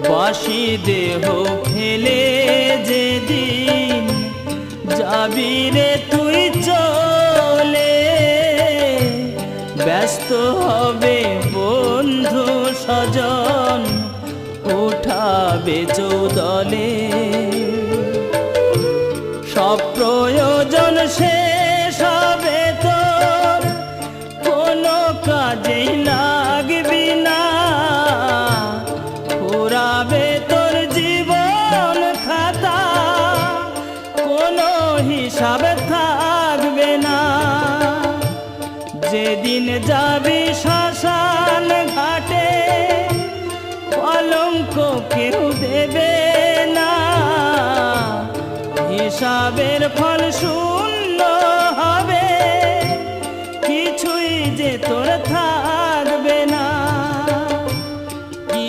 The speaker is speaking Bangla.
বাসি দেহ ফেলে যেদিন যাবি রে তুই চলে, ব্যস্ত হবে বন্ধু স্বজন উঠাবে চৌদলে। সব প্রয়োজন শেষ হবে তোর, কোনো কাজেই লাগবি না, ফুরাবে তোর জীবন খাতা, কোনো হিসাব থাকবে না। যেদিন যাবি শ্মশান ঘাটে কলঙ্ক কেউ দেবে না, হিসাবের ফল